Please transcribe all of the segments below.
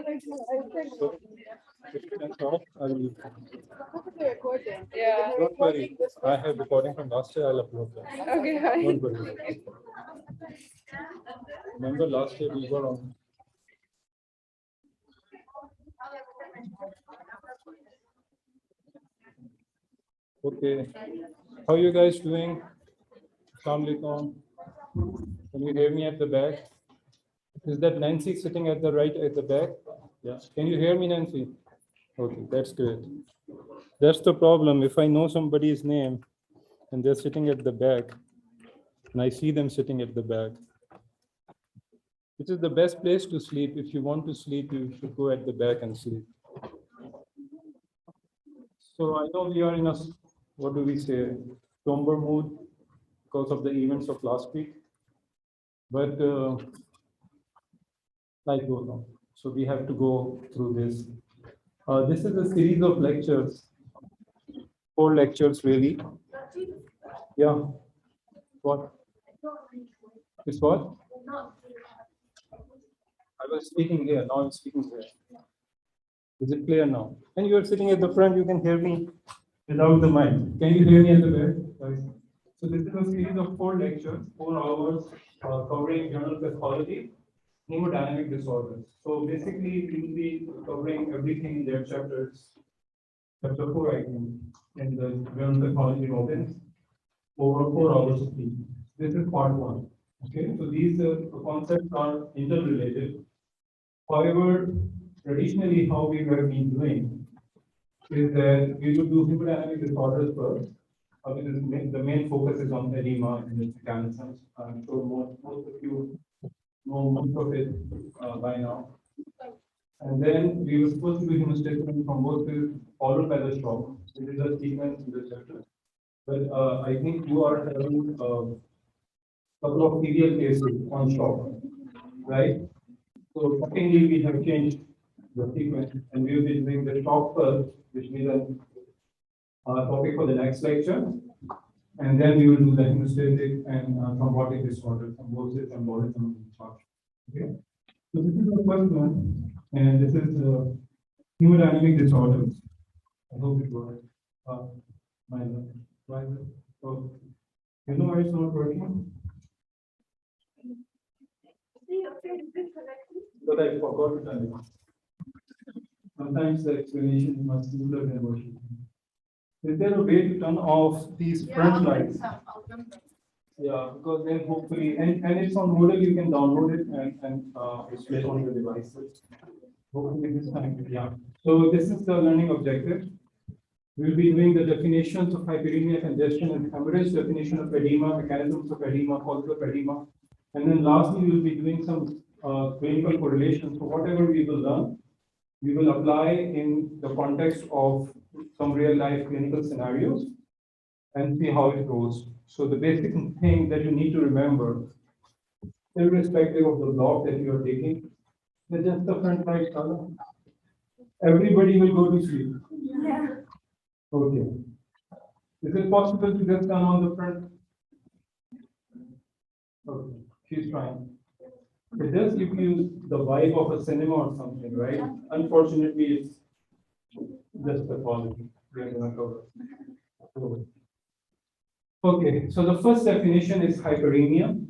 So, if you can talk, I will. Yeah. Don't worry. I have recording from last year. I'll upload that. Okay, hi. Don't worry. Remember last year we were on. Okay. How you guys doing? Assalamu alaikum. Can you hear me at the back? Is that Nancy sitting at the right at the back? Yeah. Can you hear me, Nancy? Okay, that's good. That's the problem. If I know somebody's name and they're sitting at the back, and I see them sitting at the back, which is the best place to sleep. If you want to sleep, you should go at the back and sleep. So I know we are in a, what do we say, somber mood because of the events of last week. But life goes on. So we have to go through this. This is a series of lectures, 4 lectures really. Yeah. What? It's what? I was speaking here, now I'm speaking here. Is it clear now? And you are sitting at the front, you can hear me without the mic. Can you hear me at the back? Guys? So this is a series of 4 lectures, 4 hours, covering general pathology, hemodynamic disorders. So basically, we will be covering everything in their chapters, chapter 4, I think, in the general pathology Robbins, over 4 hours of each. This is part 1. Okay, so these concepts are interrelated. However, traditionally, how we have been doing is that we would do hemodynamic disorders first. The main focus is on edema and its mechanisms. I'm sure most of you know most of it by now. And then we were supposed to do hemostasis thrombosis followed by the shock. This is a sequence in the chapter. But I think you are having a couple of serial cases on shock, right? So secondly, we have changed the sequence and we will be doing the shock first, which is then topic for the next lecture. And then we will do the hemostatic and thrombotic disorders, thrombosis, embolism, and infarction. Okay. So this is the first one, and this is hemodynamic disorders. I hope it works. My so you know why it's not working? But I forgot to tell you. Sometimes the explanation is much simpler than what you think. Is there a way to turn off these front lights? Yeah, because then hopefully, and it's on Moodle, you can download it and display it on your devices. Hopefully this time, yeah. So this is the learning objective. We'll be doing the definitions of hyperemia, congestion, and hemorrhage, definition of edema, mechanisms of edema, causes of edema. And then lastly, we'll be doing some clinical correlations. So whatever we will learn, we will apply in the context of some real life clinical scenarios and see how it goes. So the basic thing that you need to remember, irrespective of the block that you are taking, is just the front light color. Everybody will go to sleep. Yeah. Okay. Is it possible to just turn on the front? Okay, she's trying. It does give you the vibe of a cinema or something, right? Unfortunately, it's just the quality we are going to cover. Okay, so the first definition is hyperemia.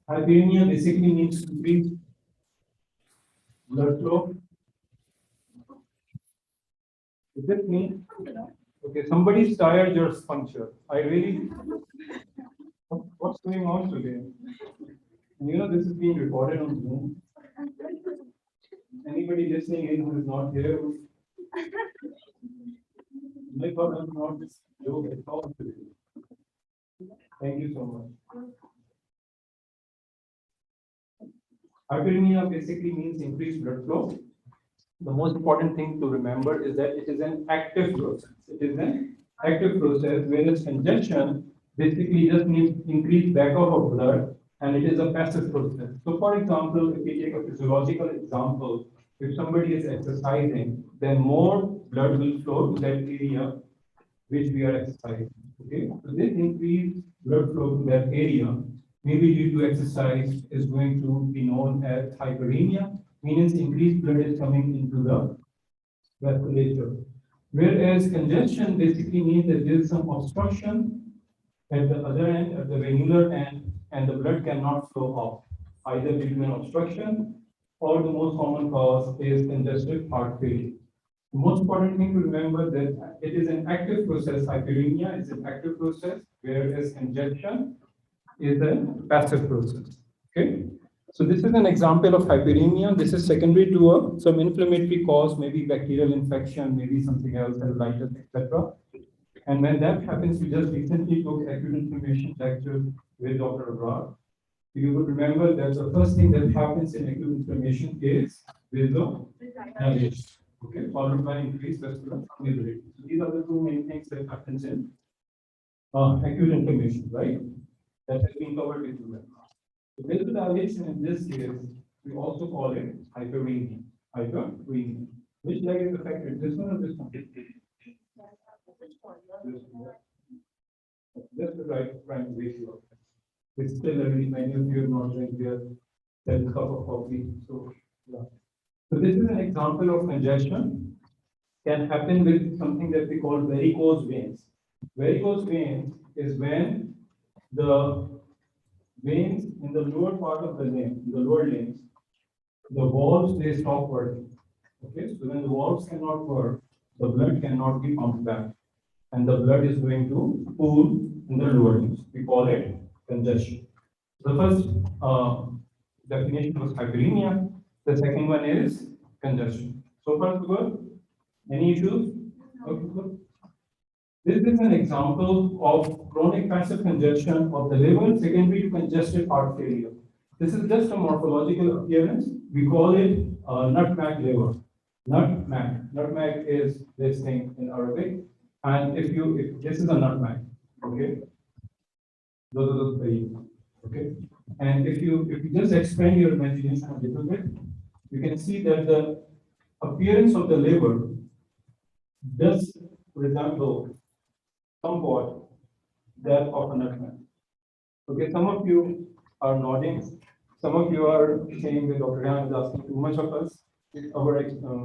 Hyperemia basically means increased blood flow. Does it mean? Okay, somebody's tired, just puncture. I really. What's going on today? You know, this is being recorded on Zoom. Anybody listening in who is not here? My God, I'm not this joke at all today. Thank you so much. Hyperemia basically means increased blood flow. The most important thing to remember is that it is an active process. It is an active process, whereas congestion basically just means increased backup of blood, and it is a passive process. So, for example, if we take a physiological example, if somebody is exercising, then more blood will flow to that area which we are exercising. Okay, so this increased blood flow to that area, maybe due to exercise, is going to be known as hyperemia, means increased blood is coming into the vasculature. Whereas congestion basically means that there is some obstruction at the other end, at the venular end, and the blood cannot flow off, either due to an obstruction or the most common cause is congestive heart failure. The most important thing to remember that it is an active process. Hyperemia is an active process, whereas congestion is a passive process. Okay. So this is an example of hyperemia. This is secondary to some inflammatory cause, maybe bacterial infection, maybe something else, cellulitis, etc. And when that happens, we just recently took acute inflammation lecture with Dr. Abrar. You would remember that the first thing that happens in acute inflammation is vasodilation, okay, followed by increased vascular permeability. So these are the two main things that happens in acute inflammation, right? That has been covered with you. So vasodilation in this case, we also call it hyperemia. Hyperemia. Which leg is affected? This one or this one? That's the right prime ratio. It's still early. Many of you have not drank their cup of coffee. So, yeah. So this is an example of congestion. Can happen with something that we call varicose veins. Varicose veins is when the veins in the lower part of the limb, the lower limbs, the valves they stop working. Okay, so when the valves cannot work, the blood cannot be pumped back, and the blood is going to pool in the lower limbs. We call it congestion. The first definition was hyperemia. The second one is congestion. So far, so good. Any issues? Okay, good. This is an example of chronic passive congestion of the liver secondary to congestive heart failure. This is just a morphological appearance. We call it nutmeg liver. Nutmeg. Nutmeg is this thing in Arabic. And if this is a nutmeg, okay? Okay. And if you just expand your imagination a little bit, you can see that the appearance of the liver does resemble somewhat that of a nutmeg. Okay, some of you are nodding. Some of you are saying that Dr. Ryan is asking too much of us. Our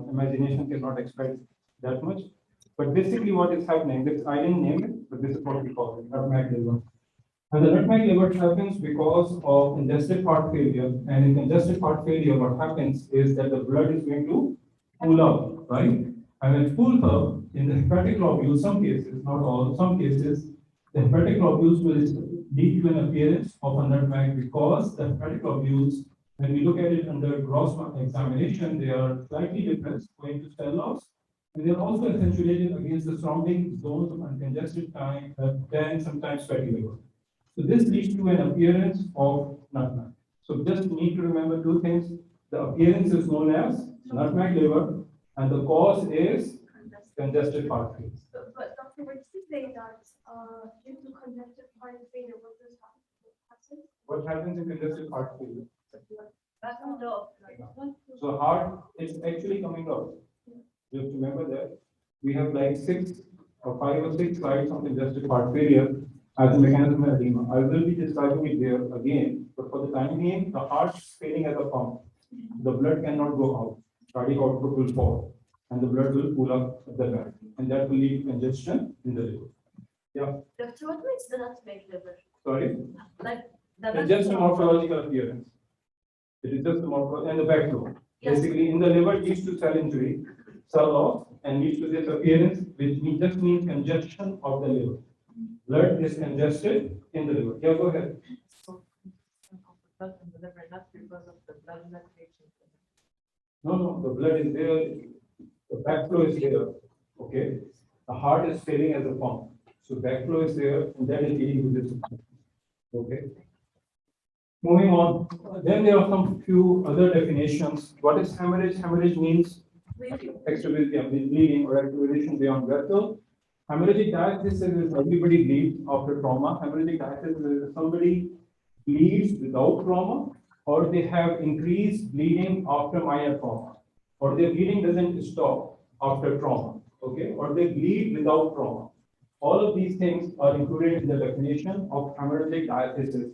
imagination cannot expect that much. But basically, what is happening? This I didn't name it, but this is what we call it, nutmeg liver. And the nutmeg liver happens because of congestive heart failure. And in congestive heart failure, what happens is that the blood is going to pool up, right? And when it pools up in the hepatic globules, some cases, not all, some cases, the hepatic globules will lead to an appearance of a nutmeg because the hepatic globules, when we look at it under gross examination, they are slightly depressed, going to cell loss, and they are also accentuated against the surrounding zones of uncongested time, then sometimes fatty liver. So this leads to an appearance of nutmeg. So just need to remember two things. The appearance is known as nutmeg liver, and the cause is congestive heart failure. But Dr. When you say that due to congestive heart failure, what does happen? What happens in congestive heart failure? That's not So heart is actually coming out. Just remember that we have like 5 or 6 slides on congestive heart failure as a mechanism of edema. I will be describing it there again, but for the time being, the heart is failing as a pump. The blood cannot go out. Cardiac output will fall, and the blood will pool up at the back, and that will lead to congestion in the liver. Yeah. Doctor, what makes the nutmeg liver? Sorry. Like It's just a morphological appearance. It is just a morphological and the backflow. Yes. Basically, in the liver leads to cell injury, cell loss, and leads to this appearance, which just means congestion of the liver. Blood is congested in the liver. Yeah, go ahead. No, the blood is there, the backflow is there. Okay, the heart is failing as a pump, so backflow is there, and that is leading to this. Okay. Moving on, then there are some few other definitions. What is hemorrhage? Hemorrhage means extravasation, bleeding or activation beyond vessel. Hemorrhagic diathesis is everybody bleeds after trauma. Hemorrhagic diathesis is somebody bleeds without trauma, or they have increased bleeding after minor trauma, or their bleeding doesn't stop after trauma, okay, or they bleed without trauma. All of these things are included in the definition of hemorrhagic diathesis.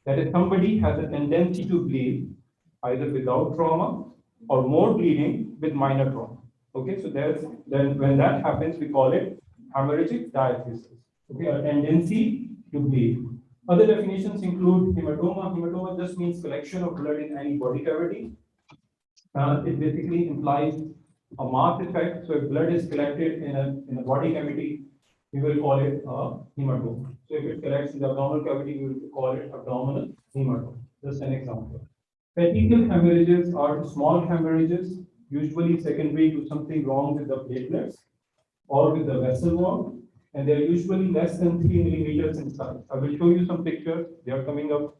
That is, somebody has a tendency to bleed either without trauma or more bleeding with minor trauma. Okay, so then when that happens, we call it hemorrhagic diathesis. Okay, a tendency to bleed. Other definitions include hematoma. Hematoma just means collection of blood in any body cavity. It basically implies a mass effect. So if blood is collected in a body cavity, we will call it a hematoma. So if it collects in the abdominal cavity, we will call it abdominal hematoma. Just an example. Petechial hemorrhages are small hemorrhages, usually secondary to something wrong with the platelets or with the vessel wall, and they're usually less than 3 millimeters in size. I will show you some pictures. They are coming up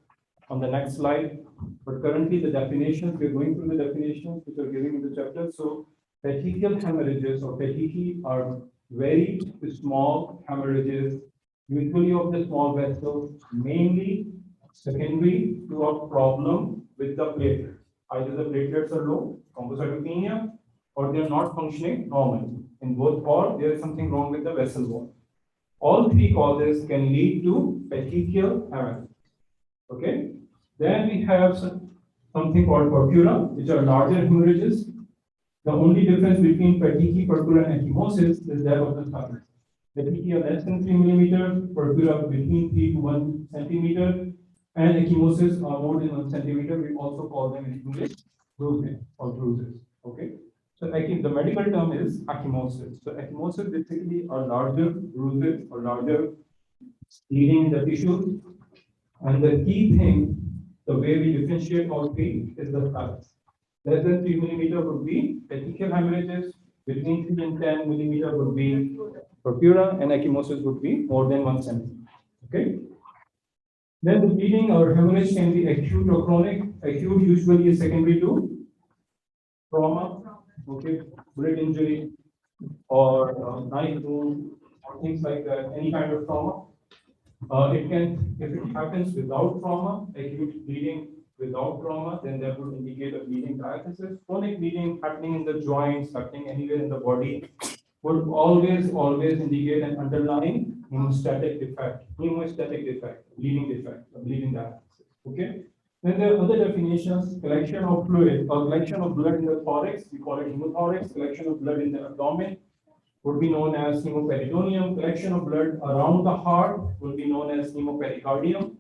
on the next slide. But currently, the definitions, we're going through the definitions which are given in the chapter. So, petechial hemorrhages or petechi are very small hemorrhages, usually of the small vessels, mainly secondary to a problem with the platelets. Either the platelets are low, thrombocytopenia, or they are not functioning normally. In both, or there is something wrong with the vessel wall. All three causes can lead to petechial hemorrhage. Okay. Then we have something called purpura, which are larger hemorrhages. The only difference between petechi, purpura, and ecchymosis is that of the size. Petechi are less than 3 millimeters, purpura between 3 to 1 centimeter, and ecchymosis are more than 1 centimeter. We also call them in English bruising or bruises. Okay. So the medical term is ecchymosis. So ecchymosis basically are larger bruises or larger bleeding in the tissue. And the key thing, the way we differentiate all three is the size. Less than 3 millimeter would be petechial hemorrhages, between 3 and 10 millimeter would be purpura, and ecchymosis would be more than 1 centimeter. Okay. Then the bleeding or hemorrhage can be acute or chronic. Acute usually is secondary to trauma, okay, bullet injury, or knife wound, or things like that, any kind of trauma. It can, if it happens without trauma, acute bleeding without trauma, then that would indicate a bleeding diathesis. Chronic bleeding happening in the joints, happening anywhere in the body, would always indicate an underlying hemostatic defect, bleeding defect, a bleeding diathesis. Okay. Then there are other definitions: collection of fluid or collection of blood in the thorax, we call it hemothorax; collection of blood in the abdomen would be known as hemoperitoneum; collection of blood around the heart would be known as hemopericardium.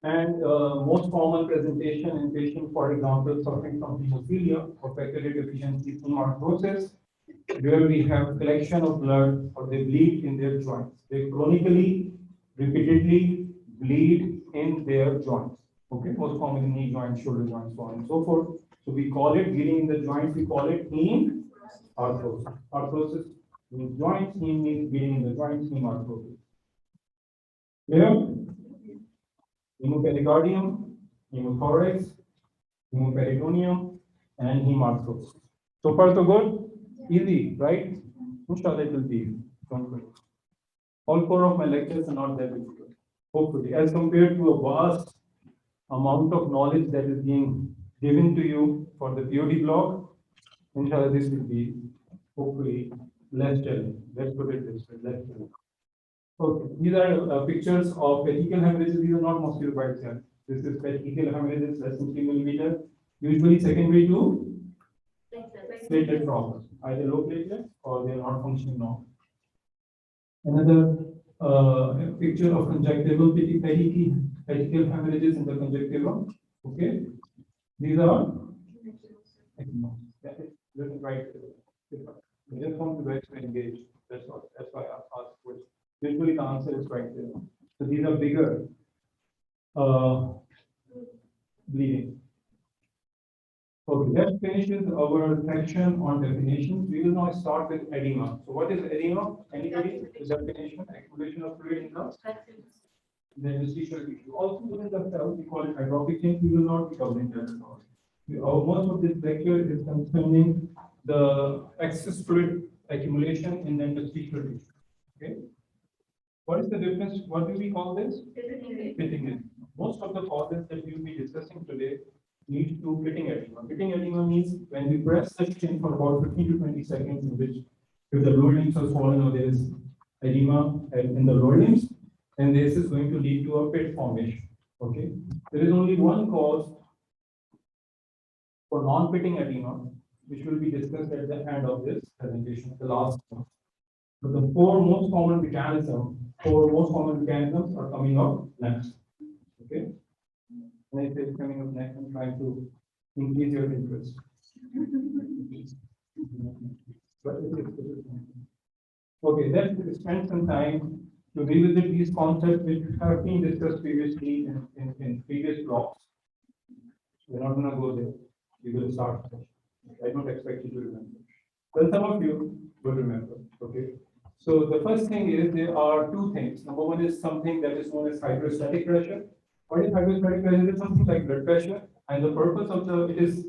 And most common presentation in patients, for example, suffering from hemophilia or factor deficiency hemarthrosis, where we have collection of blood or they bleed in their joints. They chronically, repeatedly bleed in their joints. Okay, most commonly knee joints, shoulder joints, so on and so forth. So we call it bleeding in the joints. We call it hemarthrosis. Arthrosis means joints. Heme means bleeding in the joints. Hemarthrosis. Clear? Hemopericardium, hemothorax, hemoperitoneum, and hemarthrosis. So far, so good? Easy, right? Inshallah, it will be easy. Don't worry. All four of my lectures are not that difficult, hopefully, as compared to a vast amount of knowledge that is being given to you for the POD block. Inshallah, this will be hopefully less challenging. Let's put it this way, less challenging. Okay, these are pictures of petechial hemorrhages. These are not mosquito bites here. This is petechial hemorrhages, less than 3 millimeter, usually secondary to platelet problems, either low platelet or they are not functioning normal. Another picture of conjunctival petechial hemorrhages in the conjunctiva. Okay, these are right. I just want to be very engaged. That's why I asked questions. Usually the answer is right there. So these are bigger bleeding. Okay, that finishes our section on definitions. We will now start with edema. So what is edema? Anybody? The definition: accumulation of fluid in the interstitial tissue. Also within the cell, we call it hydropic change. We will not be covering that at all. Most of this lecture is concerning the excess fluid accumulation in the interstitial tissue. Okay. What is the difference? What do we call this? Pitting. Most of the causes that we will be discussing today lead to pitting edema. Pitting edema means when we press the skin for about 15 to 20 seconds, in which if the lower limbs are swollen or there is edema in the lower limbs, then this is going to lead to a pit formation. Okay. There is only one cause for non-fitting edema, which will be discussed at the end of this presentation, the last one. So the four most common mechanisms are coming up next. Okay. When I say coming up next, I'm trying to increase your interest. But okay, let's spend some time to revisit these concepts which have been discussed previously in previous blocks. We're not gonna go there. We will start fresh. I don't expect you to remember. Well, some of you will remember. Okay. So the first thing is there are two things. Number one is something that is known as hydrostatic pressure. What is hydrostatic pressure? It is something like blood pressure, and the purpose of it is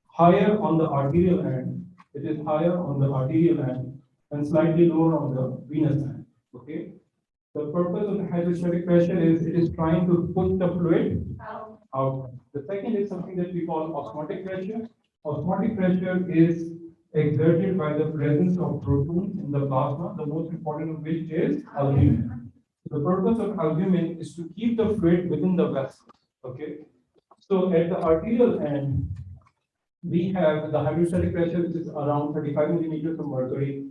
higher on the arterial end. It is higher on the arterial end and slightly lower on the venous end. Okay. The purpose of the hydrostatic pressure is it is trying to push the fluid out. The second is something that we call osmotic pressure. Osmotic pressure is exerted by the presence of proteins in the plasma, the most important of which is albumin. The purpose of albumin is to keep the fluid within the vessel. Okay. So at the arterial end, we have the hydrostatic pressure, which is around 35 millimeters of mercury,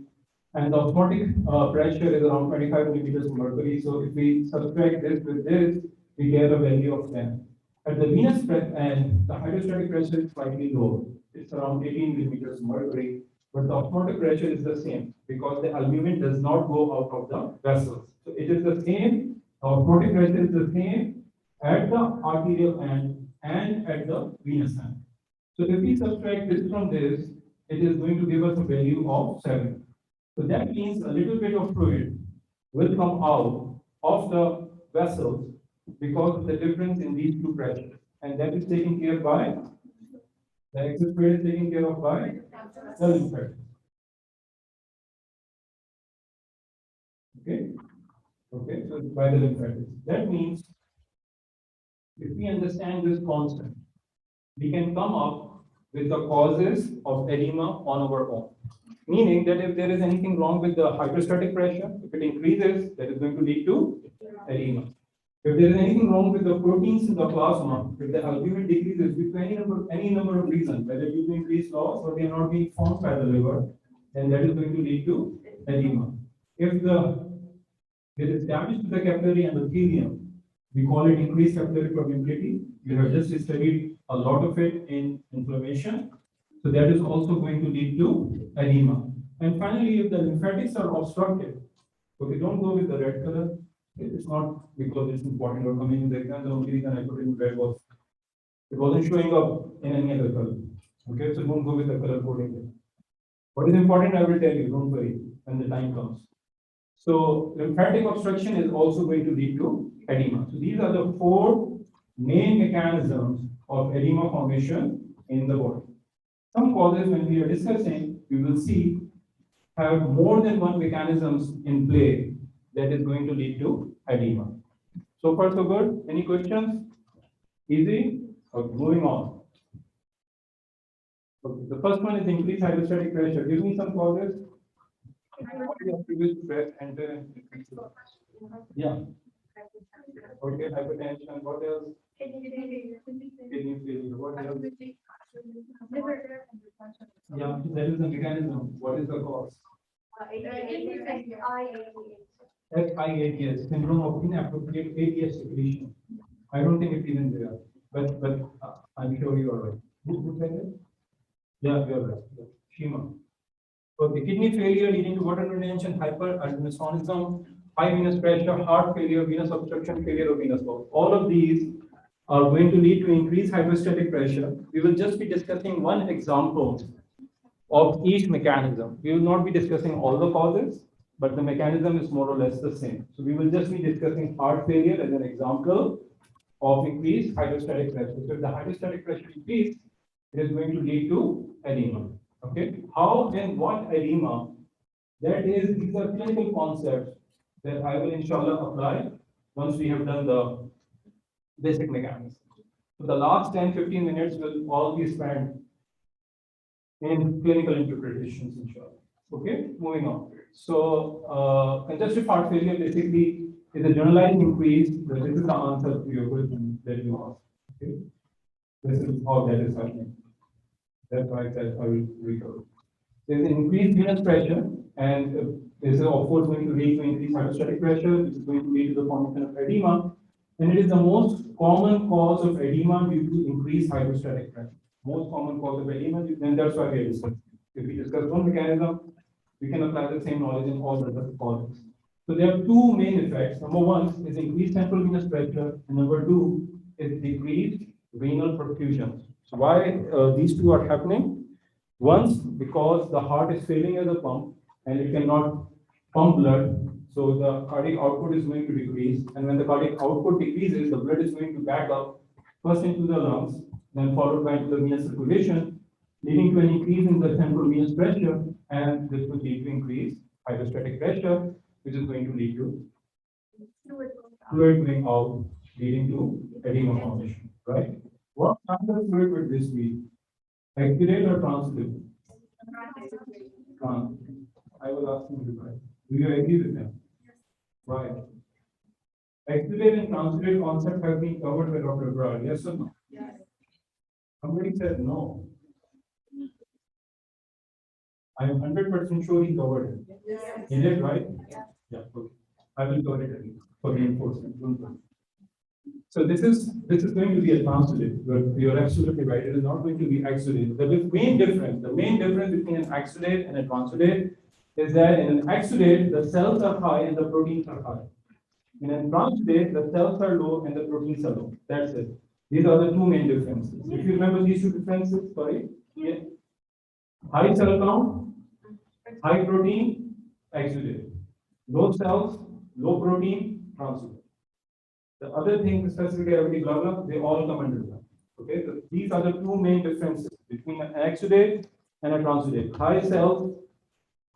and the osmotic pressure is around 25 millimeters of mercury. So if we subtract this with this, we get a value of 10. At the venous end, the hydrostatic pressure is slightly lower. It's around 18 millimeters of mercury, but the osmotic pressure is the same because the albumin does not go out of the vessels. So it is the same, the osmotic pressure is the same at the arterial end and at the venous end. So if we subtract this from this, it is going to give us a value of 7. So that means a little bit of fluid will come out of the vessels because of the difference in these two pressures. And that is taken care by, the excess fluid is taken care of by the lymphatics. Okay? Okay, so it's by the lymphatics. That means if we understand this concept, we can come up with the causes of edema on our own. Meaning that if there is anything wrong with the hydrostatic pressure, if it increases, that is going to lead to edema. If there is anything wrong with the proteins in the plasma, if the albumin decreases due to any number of reasons, whether due to increased loss or they are not being formed by the liver, then that is going to lead to edema. If there is damage to the capillary endothelium, we call it increased capillary permeability. You have just studied a lot of it in inflammation. So that is also going to lead to edema. And finally, if the lymphatics are obstructed, okay, don't go with the red color. It's not because it's important or coming in the exam. The only reason I put it in red was it wasn't showing up in any other color. Okay, so don't go with the color coding. What is important, I will tell you. Don't worry when the time comes. So lymphatic obstruction is also going to lead to edema. So these are the four main mechanisms of edema formation in the body. Some causes, when we are discussing, we will see have more than one mechanisms in play that is going to lead to edema. So far, so good. Any questions? Easy? Okay, moving on. Okay, the first one is increased hydrostatic pressure. Give me some causes. Yeah. Okay, hypertension. What else? Kidney failure. What else? Yeah, that is the mechanism. What is the cause? SIADS, syndrome of inappropriate ADS secretion. I don't think it's even there, but I'm sure you are right. Who said it? Yeah, you are right. Yeah. Shima. Okay, kidney failure leading to water retention, hyperaldosteronism, high venous pressure, heart failure, venous obstruction, failure of venous valve. All of these are going to lead to increased hydrostatic pressure. We will just be discussing one example of each mechanism. We will not be discussing all the causes, but the mechanism is more or less the same. So we will just be discussing heart failure as an example of increased hydrostatic pressure. So if the hydrostatic pressure increases, it is going to lead to edema. Okay, how and what edema? These are clinical concepts that I will inshallah apply once we have done the basic mechanism. So the last 10-15 minutes will all be spent in clinical interpretations, inshallah. Okay, moving on. So congestive heart failure basically is a generalized increase. This is the answer to your question that you asked. Okay, this is how that is happening. That's why I said I will recover. There's an increased venous pressure, and this is of course going to lead to increased hydrostatic pressure, which is going to lead to the formation of edema. And it is the most common cause of edema due to increased hydrostatic pressure. Most common cause of edema, and that's why we are discussing. If we discuss one mechanism, we can apply the same knowledge in all other causes. So there are two main effects. Number one is increased central venous pressure, and number two is decreased renal perfusion. So why these two are happening? Once, because the heart is failing as a pump and it cannot pump blood, so the cardiac output is going to decrease. And when the cardiac output decreases, the blood is going to back up first into the lungs, then followed by into the venous circulation, leading to an increase in the central venous pressure, and this will lead to increased hydrostatic pressure, which is going to lead to fluid going out, leading to edema formation, right? What kind of fluid would this be? Accurate or transitive? I was asking you, right? Do you agree with them? Right. Accurate and transitive concept have been covered by Dr. Brad, yes or no? Yes. Somebody said no. I am 100% sure he covered it. Yes. He did, right? Yeah. Yeah, okay. I will cover it again for reinforcement. Don't worry. So this is going to be a transitive, but you're absolutely right. It is not going to be exudate. The main difference between an exudate and a transitive is that in an exudate, the cells are high and the proteins are high. In a transitive, the cells are low and the proteins are low. That's it. These are the two main differences. If you remember these two differences, sorry. Yeah. High cell count, high protein, exudate. Low cells, low protein, transitive. The other thing, specific gravity, blah, blah, they all come under that. Okay, so these are the two main differences between an exudate and a transudate. High cells,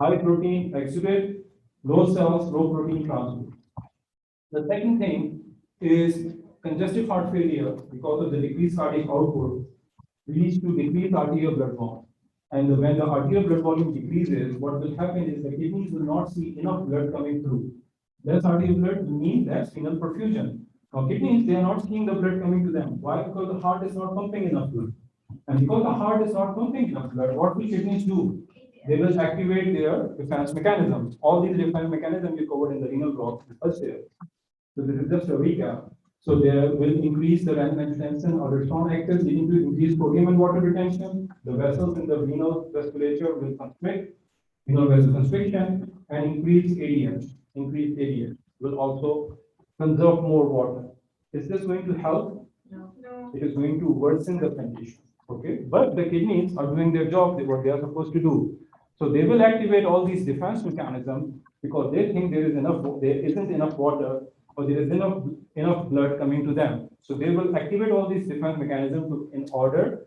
high protein, exudate, low cells, low protein, transudate. The second thing is congestive heart failure because of the decreased cardiac output leads to decreased arterial blood volume. And when the arterial blood volume decreases, what will happen is the kidneys will not see enough blood coming through. Less arterial blood will mean less renal perfusion. Now, kidneys, they are not seeing the blood coming to them. Why? Because the heart is not pumping enough blood. And because the heart is not pumping enough blood, what will kidneys do? They will activate their defense mechanisms. All these defense mechanisms we covered in the renal block first year. So this is just a recap. So they will increase the renin-angiotensin or aldosterone axis, leading to increased sodium and water retention. The vessels in the renal vasculature will constrict, renal vasoconstriction, and increased ADH. Increased ADH will also conserve more water. Is this going to help? No. It is going to worsen the condition. Okay, but the kidneys are doing their job, what they are supposed to do. So they will activate all these defense mechanisms because they think there isn't enough water or there is enough blood coming to them. So they will activate all these defense mechanisms in order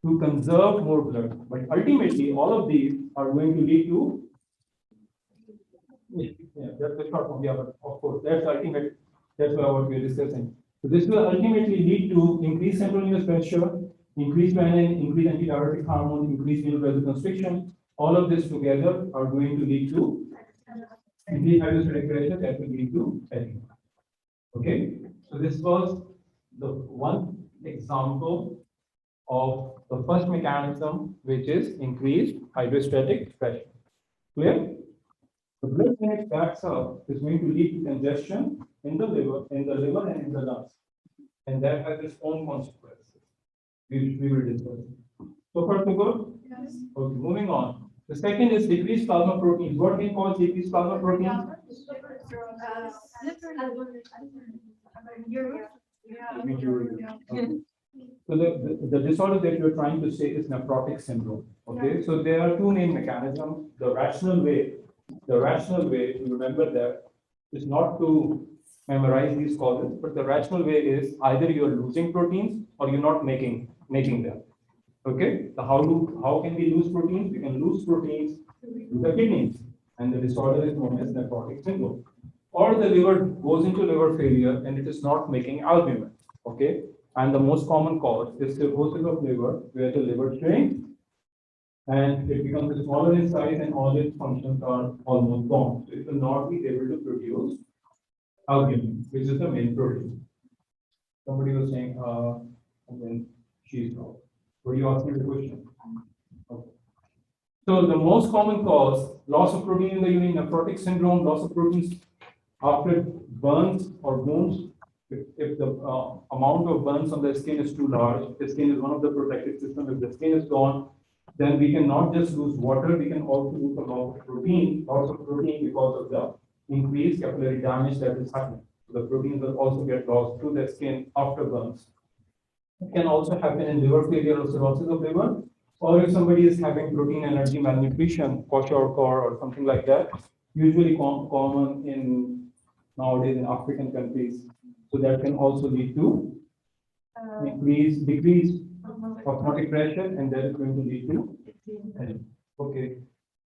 to conserve more blood. But ultimately, all of these are going to lead to that's the short form. Yeah, but of course, that's ultimate. That's what we are discussing. So this will ultimately lead to increased central venous pressure, increased renin, increased antidiuretic hormone, increased venous vasoconstriction. All of this together are going to lead to increased hydrostatic pressure that will lead to edema. Okay, so this was the one example of the first mechanism, which is increased hydrostatic pressure. Clear? The blood when it backs up is going to lead to congestion in the liver and in the lungs, and that has its own consequences. We will discuss. So far, so good? Yes. Okay, moving on. The second is decreased plasma proteins. What we call decreased plasma proteins? Okay. So the disorder that you're trying to say is nephrotic syndrome. Okay, so there are two main mechanisms. The rational way to remember that is not to memorize these causes, but the rational way is either you're losing proteins or you're not making them. Okay, so how can we lose proteins? We can lose proteins to the kidneys, and the disorder is known as nephrotic syndrome. Or the liver goes into liver failure and it is not making albumin. Okay, and the most common cause is cirrhosis of liver, where the liver shrinks and it becomes smaller in size and all its functions are almost gone. So it will not be able to produce albumin, which is the main protein. Somebody was saying, and then she's wrong. Were you asking the question? Okay. So the most common cause, loss of protein in the urine, nephrotic syndrome, loss of proteins after burns or wounds. If the amount of burns on the skin is too large, the skin is one of the protective systems. If the skin is gone, then we can not just lose water, we can also lose a lot of protein, lots of protein because of the increased capillary damage that is happening. So the proteins will also get lost through the skin after burns. It can also happen in liver failure or cirrhosis of liver, or if somebody is having protein energy malnutrition, kwashiorkor or something like that, usually common in nowadays in African countries. So that can also lead to decrease osmotic pressure, and that is going to lead to headache. Okay.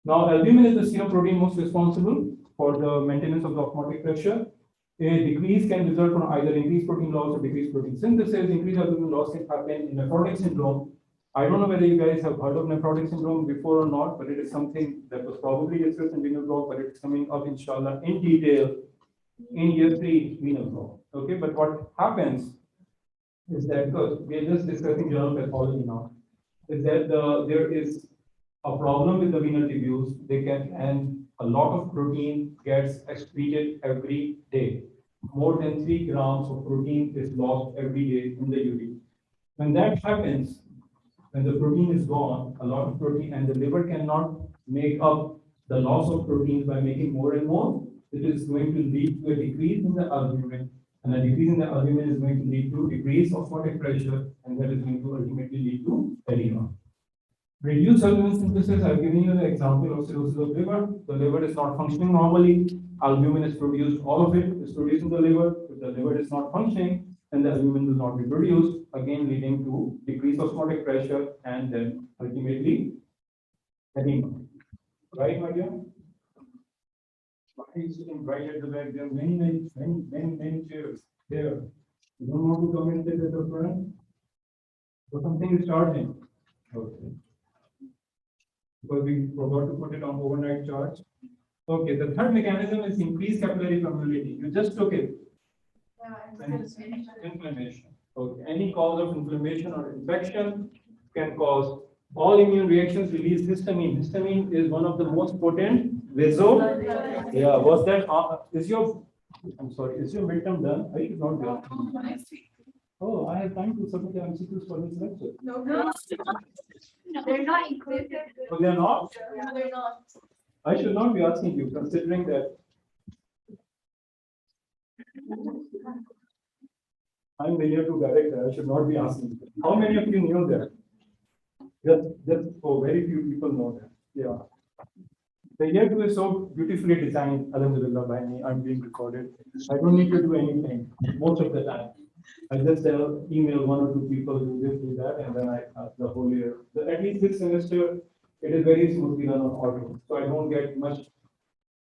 Now, albumin is the serum protein most responsible for the maintenance of the osmotic pressure. A decrease can result from either increased protein loss or decreased protein synthesis. Increased albumin loss can happen in nephrotic syndrome. I don't know whether you guys have heard of nephrotic syndrome before or not, but it is something that was probably discussed in renal block, but it's coming up inshallah in detail in year 3 renal block. Okay, but what happens is that, because we are just discussing general pathology now, is that there is a problem with the renal tubules. They can, and a lot of protein gets excreted every day. More than 3 grams of protein is lost every day in the urine. When that happens, when the protein is gone, a lot of protein, and the liver cannot make up the loss of proteins by making more and more, it is going to lead to a decrease in the albumin. And a decrease in the albumin is going to lead to decrease of osmotic pressure, and that is going to ultimately lead to edema. Reduced albumin synthesis, I've given you the example of cirrhosis of liver. The liver is not functioning normally. Albumin is produced, all of it is produced in the liver. If the liver is not functioning, then the albumin will not be produced, again leading to decreased osmotic pressure and then ultimately edema. Right, my dear? Why are you sitting right at the back? There are many chairs there. You don't want to come and sit at the front? So something is charging. Okay. Because we forgot to put it on overnight charge. Okay, the third mechanism is increased capillary permeability. You just took it. Inflammation. Okay, any cause of inflammation or infection can cause all immune reactions release histamine. Histamine is one of the most potent Yeah, was that is your I'm sorry, is your midterm done? I should not be asking. Oh, I have time to submit the MCQs for this lecture. No, they're not included. Oh, they are not? No, they're not. I should not be asking you, considering that I'm the year 2 director. I should not be asking. How many of you knew that? Very few people know that. Yeah. The year 2 is so beautifully designed, alhamdulillah, by me. I'm being recorded. I don't need to do anything most of the time. I just email 1 or 2 people who this, do that, and then I the whole year. At least this semester, it is very smoothly done on auto. So I don't get much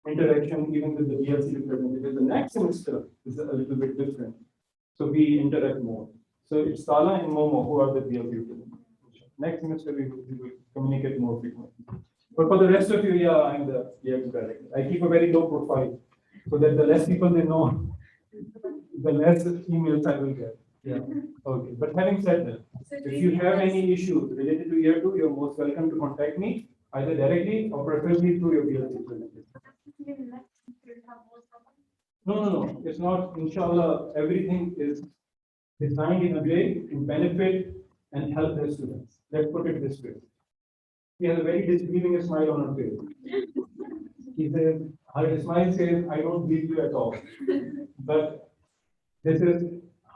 interaction even with the DLC representative. The next semester is a little bit different. So we interact more. So it's Sala and Momo who are the DLC representatives. Next semester we will communicate more frequently. But for the rest of you, yeah, I'm the EX director. I keep a very low profile so that the less people they know, the less emails I will get. Yeah. Okay. But having said that, if you have any issues related to year 2, you're most welcome to contact me either directly or preferably through your DLC representative. No. It's not. Inshallah, everything is designed in a way to benefit and help the students. Let's put it this way. She has a very disbelieving smile on her face. He says, her smile says, I don't believe you at all. But this is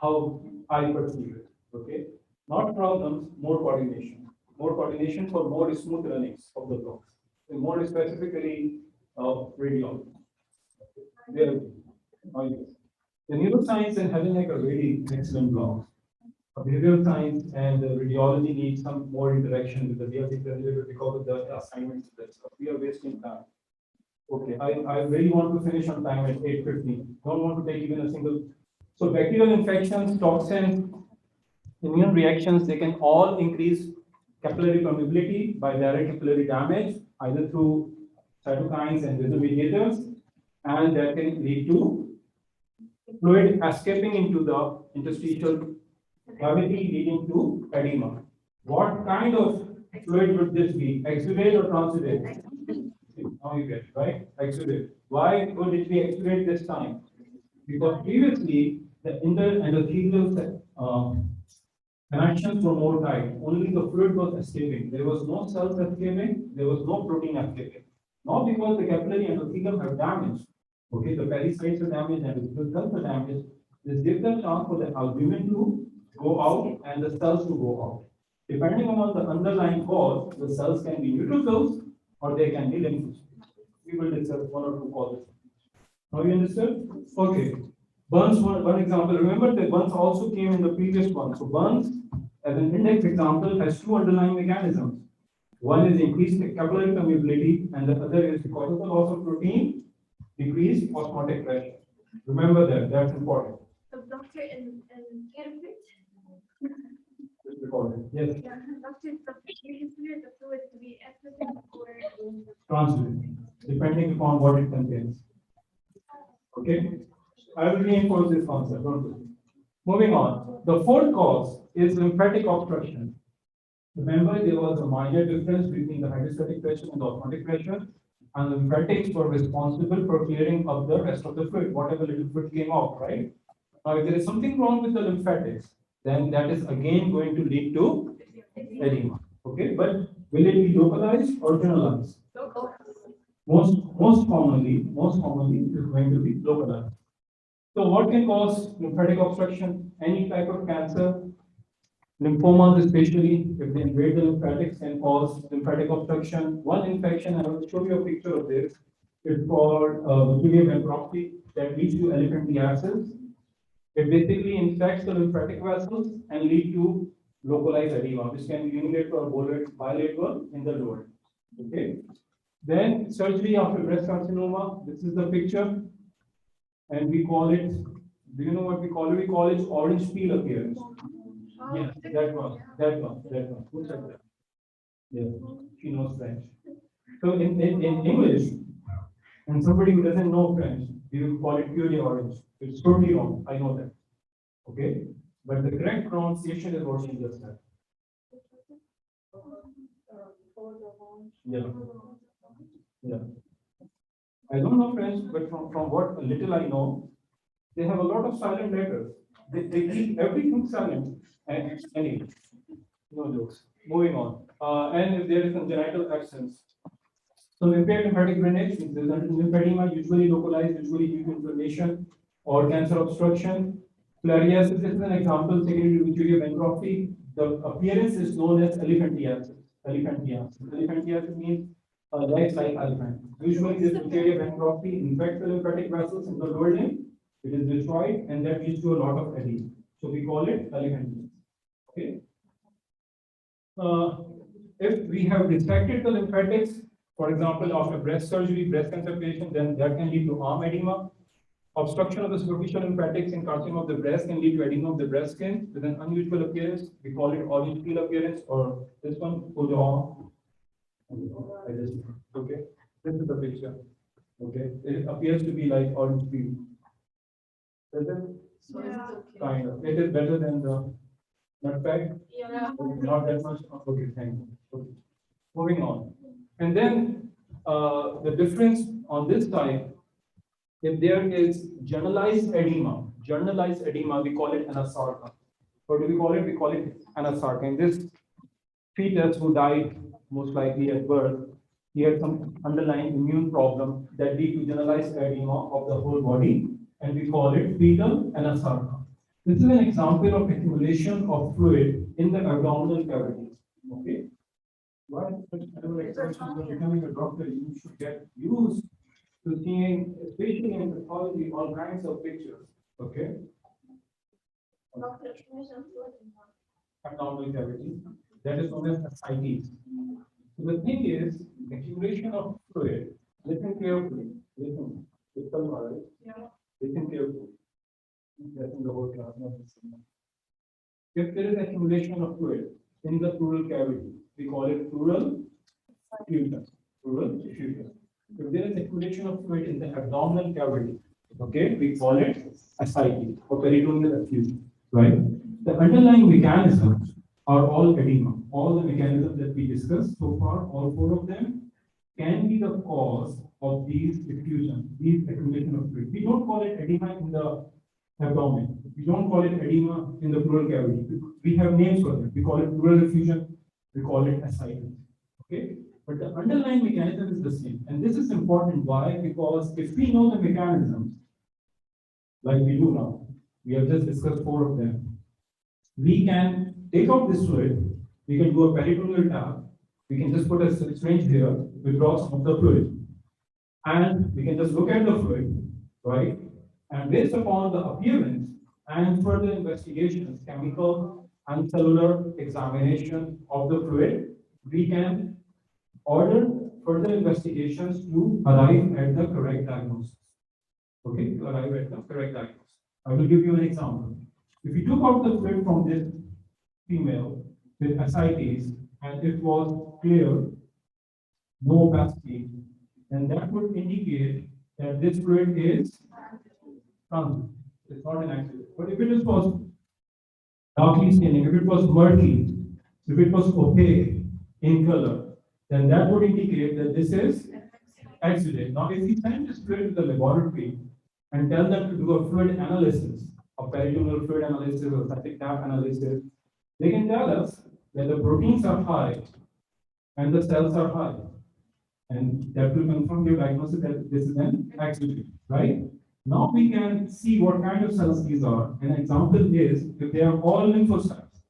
how I perceive it. Okay? Not problems, more coordination. More coordination for more smooth runnings of the blocks. And more specifically, radiology. There, the neuroscience and health are really excellent blocks. Behavioral science and radiology need some more interaction with the DLC representative because of the assignments and stuff. We are wasting time. Okay, I really want to finish on time at 8:15. Don't want to take even a single. So bacterial infections, toxins, immune reactions, they can all increase capillary permeability by direct capillary damage, either through cytokines and vasomediators, and that can lead to fluid escaping into the interstitial cavity leading to edema. What kind of fluid would this be? Exudate or transudate? Now you get it, right? Exudate. Why would it be exudate this time? Because previously the interendothelial connections were more tight. Only the fluid was escaping. There was no cells escaping. There was no protein escaping. Not because the capillary endothelium have damaged. Okay, the pericytes are damaged and the cells are damaged. This gives a chance for the albumin to go out and the cells to go out. Depending on the underlying cause, the cells can be neutrophils or they can be lymphocytes. We will discuss one or two causes. Now you understood? Okay. Burns, one example. Remember that Burns also came in the previous one. So Burns, as an index example, has two underlying mechanisms. One is increased capillary permeability, and the other is because of the loss of protein, decreased osmotic pressure. Remember that, that's important. The doctor in Cambridge. Just record it. Yes. Yeah, doctor, you consider the fluid to be acidic or Translucent, depending upon what it contains. Okay? I will reinforce this concept, don't worry. Moving on. The fourth cause is lymphatic obstruction. Remember, there was a minor difference between the hydrostatic pressure and the osmotic pressure, and the lymphatics were responsible for clearing up the rest of the fluid, whatever little fluid came out, right? Now, if there is something wrong with the lymphatics, then that is again going to lead to edema. Okay, but will it be localized or generalized? Most commonly, it is going to be localized. So, what can cause lymphatic obstruction? Any type of cancer, lymphomas, especially if they invade the lymphatics, can cause lymphatic obstruction. One infection, and I will show you a picture of this. It's called Mycelium nephropathy that leads to elephantiasis. It basically infects the lymphatic vessels and lead to localized edema, which can be unilateral or bilateral in the lower. Okay. Then surgery after breast carcinoma. This is the picture, and we call it. Do you know what we call it? We call it orange peel appearance. Yes, that one. Who said that? Yes, she knows French. So in English, and somebody who doesn't know French, we will call it purely orange. It's totally wrong. I know that. Okay, but the correct pronunciation is what she just said. Yeah. Yeah. I don't know French, but from what little I know, they have a lot of silent letters. They keep everything silent. And anyway, no jokes. Moving on. And if there is congenital absence. So impaired lymphatic drainage means lymphedema, usually localized, usually due to inflammation or cancer obstruction. Filariasis is an example, secondary to Mycelium nephropathy. The appearance is known as elephantiasis. Elephantiasis means legs like elephant. Usually this Mycelium nephropathy infects the lymphatic vessels in the lower limb. It is destroyed and that leads to a lot of edema. So we call it elephantiasis. Okay. If we have resected the lymphatics, for example, after breast surgery, breast cancer patient, then that can lead to arm edema. Obstruction of the superficial lymphatics in carcinoma of the breast can lead to edema of the breast skin with an unusual appearance. We call it orange peel appearance, or this one, okay. This is the picture. Okay, it appears to be like orange peel. Is it? Yeah. Kind of. It is better than the nutmeg. Yeah. Not that much. Okay, thank you. Okay. Moving on. And then the difference on this side, if there is generalized edema, we call it anasarca. What do we call it? We call it anasarca. And this fetus who died most likely at birth, he had some underlying immune problem that lead to generalized edema of the whole body, and we call it fetal anasarca. This is an example of accumulation of fluid in the abdominal cavity. Okay. Why becoming a doctor, you should get used to seeing, especially in pathology, all kinds of pictures. Okay. Abdominal cavity. That is known as ascites. So the thing is, accumulation of fluid. Listen carefully. Listen. Listen carefully. Listen the whole class, not listening. If there is accumulation of fluid in the pleural cavity, we call it pleural effusion. Pleural effusion. If there is accumulation of fluid in the abdominal cavity, okay, we call it ascites or peritoneal effusion. Right? The underlying mechanism are all edema. All the mechanisms that we discussed so far, all four of them, can be the cause of these diffusion, these accumulation of fluid. We don't call it edema in the abdomen. We don't call it edema in the pleural cavity. We have names for them. We call it pleural effusion. We call it ascites. Okay, but the underlying mechanism is the same, and this is important. Why? Because if we know the mechanisms, like we do now, we have just discussed four of them. We can take out this fluid. We can do a peritoneal tap. We can just put a syringe here, withdraw some of the fluid, and we can just look at the fluid, right? And based upon the appearance and further investigations, chemical and cellular examination of the fluid, we can order further investigations to arrive at the correct diagnosis. Okay, to arrive at the correct diagnosis. I will give you an example. If we took out the fluid from this female with ascites and it was clear, no opacity, then that would indicate that this fluid is transient. It's not an accident. But if it was darkly staining, if it was murky, if it was opaque in color, then that would indicate that this is accident. Now, if we send this fluid to the laboratory and tell them to do a fluid analysis, a peritoneal fluid analysis or septic tap analysis, they can tell us that the proteins are high and the cells are high. And that will confirm your diagnosis that this is an accident, right? Now we can see what kind of cells these are. An example is if they are all lymphocytes,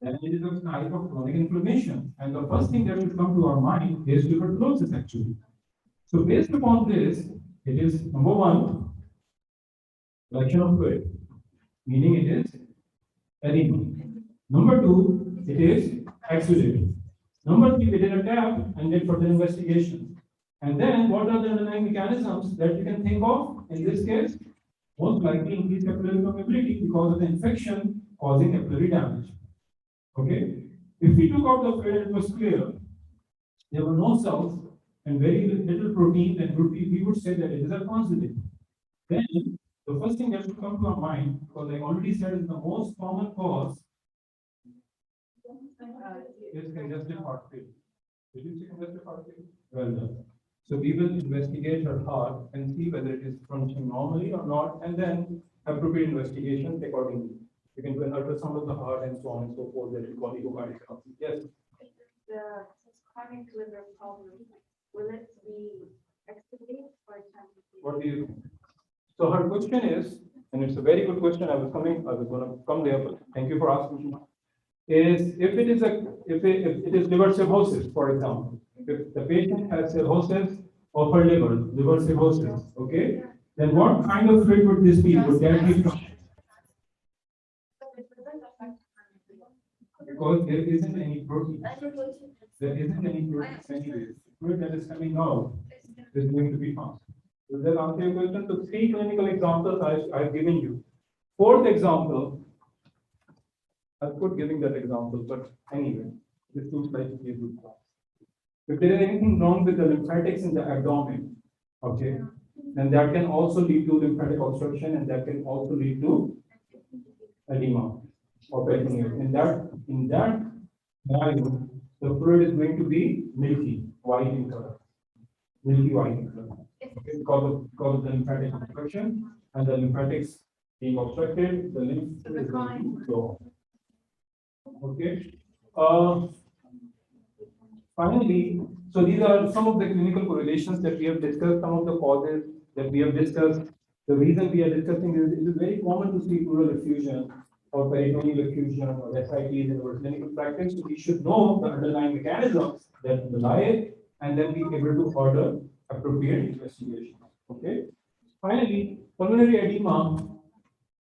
then it is a type of chronic inflammation. And the first thing that should come to our mind is tuberculosis actually. So based upon this, it is number one, collection of fluid, meaning it is edema. Number two, it is exudate. Number three, we did a tap and did further investigation. And then what are the underlying mechanisms that you can think of? In this case, most likely increased capillary permeability because of the infection causing capillary damage. Okay? If we took out the fluid, it was clear. There were no cells and very little protein, then we would say that it is a consolidate. Then the first thing that should come to our mind, because I already said is the most common cause is congestive heart failure. Did you see congestive heart failure? Well done. So we will investigate her heart and see whether it is functioning normally or not, and then appropriate investigations accordingly. You can do an ultrasound of the heart and so on and so forth. That we call echocardiography. Yes. The chronic liver problem, will it be exudate or temporary? What do you think? So her question is, and it's a very good question. I was going to come there, but thank you for asking. Is if it is liver cirrhosis, for example, if the patient has cirrhosis of her liver cirrhosis, okay, then what kind of fluid would this be? Would that be from? Because there isn't any protein. There isn't any protein anyway. The fluid that is coming out is going to be found. Does that answer your question? So 3 clinical examples I've given you. Fourth example, I could giving that example, but anyway, this looks like a good class. If there is anything wrong with the lymphatics in the abdomen, okay, then that can also lead to lymphatic obstruction, and that can also lead to edema or peritoneum. In that scenario, the fluid is going to be milky white in color, milky white in color. Okay, because of the lymphatic obstruction and the lymphatics being obstructed, the lymph is going to flow. Okay. Finally, so these are some of the clinical correlations that we have discussed, some of the causes that we have discussed. The reason we are discussing is it is very common to see pleural effusion or peritoneal effusion or ascites in our clinical practice. So we should know the underlying mechanisms that underlie it and then be able to order appropriate investigation. Okay. Finally, pulmonary edema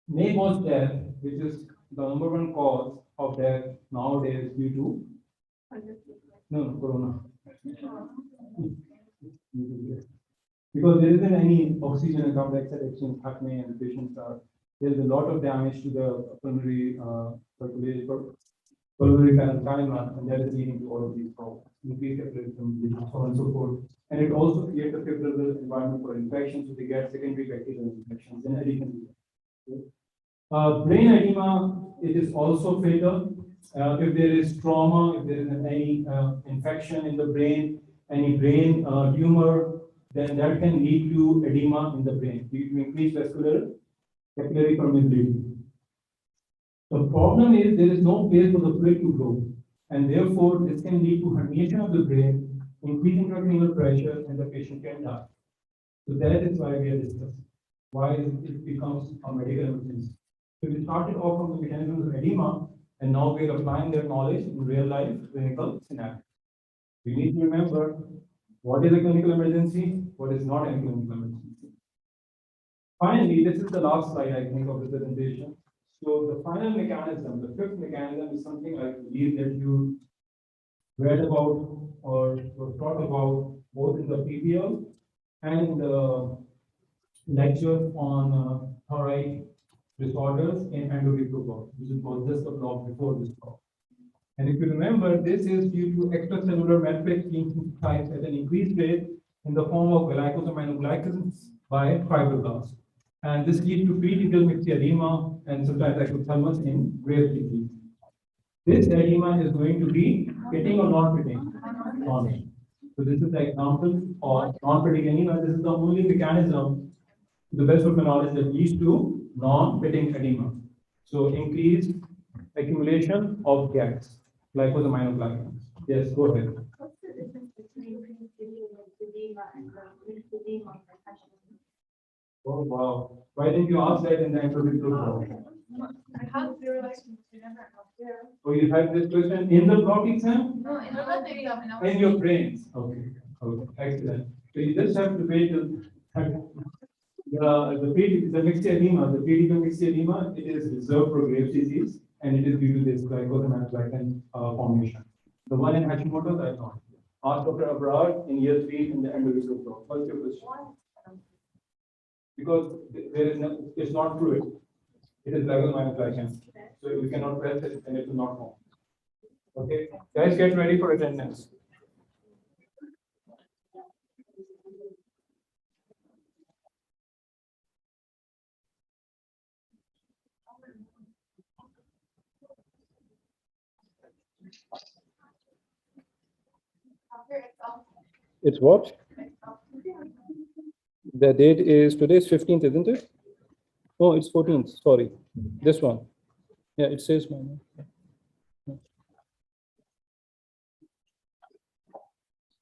may cause death, which is the number one cause of death nowadays due to corona. Because there isn't any oxygen and carbon dioxide exchange happening, and the patients are there's a lot of damage to the pulmonary pulmonary parenchyma, and that is leading to all of these problems, increased capillary permeability, so on and so forth. And it also creates a favorable environment for infections, so they get secondary bacterial infections in addition to that. Brain edema, it is also fatal. If there is trauma, if there is any infection in the brain, any brain tumor, then that can lead to edema in the brain, due to increased capillary permeability. The problem is there is no place for the fluid to go, and therefore this can lead to herniation of the brain, increasing intracranial pressure, and the patient can die. So that is why we are discussing why it becomes a medical emergency. So we started off from the mechanisms of edema, and now we are applying that knowledge in real life clinical scenario. We need to remember what is a clinical emergency, what is not a clinical emergency. Finally, this is the last slide, I think, of the presentation. So the final mechanism, the fifth mechanism, is something I believe that you read about or were taught about both in the PPL and in the lecture on thyroid disorders in endocrine block, which was just a block before this block. And if you remember, this is due to extracellular matrix being synthesized at an increased rate in the form of glycosaminoglycans by fibroblasts. And this leads to pretracheal myxedema and sometimes ectothermus in Graves' disease. This edema is going to be fitting or not fitting? Non. So this is the example of non-fitting edema. This is the only mechanism, to the best of my knowledge, that leads to non-fitting edema. So increased accumulation of gas, glycosaminoglycans. Yes, go ahead. What's the difference between edema and lymphedema? Oh wow! Why didn't you ask that in the introductory block? I have realized you never have there. Oh, you had this question in the block exam? No, in the exam. In your brains. Okay. Okay. Excellent. So you just have to wait till the mixed edema, the pretracheal mixed edema, it is reserved for Graves' disease, and it is due to this glycosaminoglycan formation. The one in Hashimoto's, I thought. Ask Dr. Abrard in year 3 in the endocrine block. What's your question? Because there is no, it's not fluid. It is glycosaminoglycan. So you cannot press it and it will not form. Okay. Guys, get ready for attendance. It's what? The date is today is 15th, isn't it? Oh, it's 14th. Sorry, this one. Yeah, it says my name.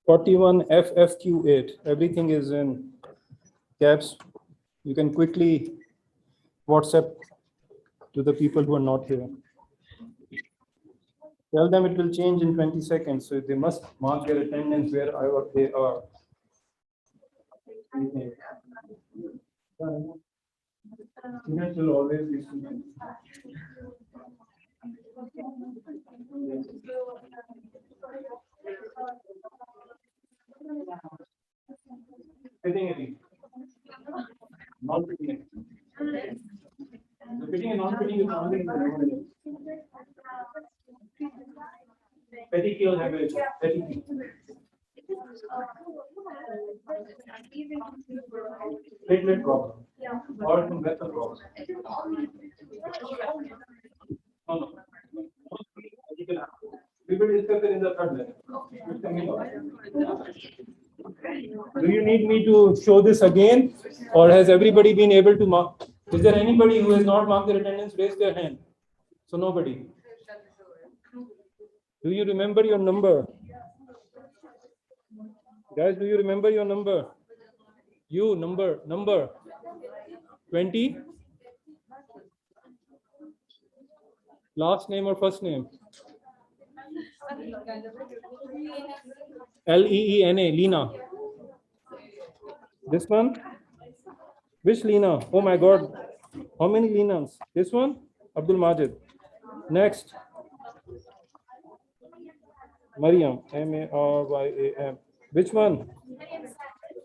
41 FFQ8. Everything is in caps. You can quickly WhatsApp to the people who are not here. Tell them it will change in 20 seconds, so they must mark their attendance wherever they are. Students will always be students. Fitting it. Non-fitting it. The fitting and non-fitting is only in the room. Petechial hemorrhage. Platelet problem. Or some vessel problem. No. We will discuss it in the third lesson. Do you need me to show this again, or has everybody been able to mark? Is there anybody who has not marked their attendance? Raise their hand. So nobody. Do you remember your number? Guys, do you remember your number? You number 20. Last name or first name? Leena. Leena. This one? Which Leena? Oh my God. How many Leenas? This one? Abdul Majid. Next. Mariam. Maryam. Which one?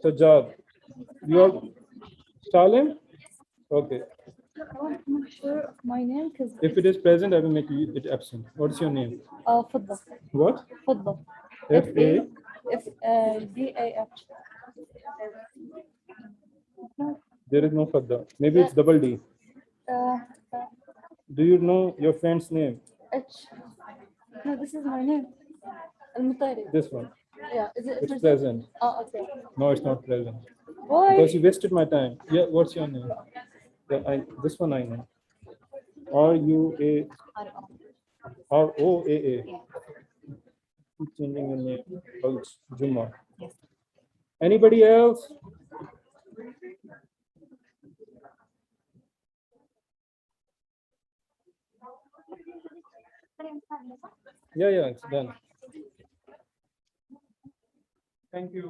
Sajjad. Your Salim? Okay. I'm not sure of my name because If it is present, I will make it absent. What's your name? فضة. What? فضة. F-A? D-A-F. There is no Fadda. Maybe it's double D. Do you know your friend's name? H. No, this is my name. المطاري. This one. Yeah, is it It's present? present. Oh, okay. No, it's not present. Why? Because you wasted my time. Yeah, what's your name? Yeah, this one I know. RUA ROAA. Keep changing your name. Oh, it's Juma. Anybody else? Yeah, it's done. Thank you.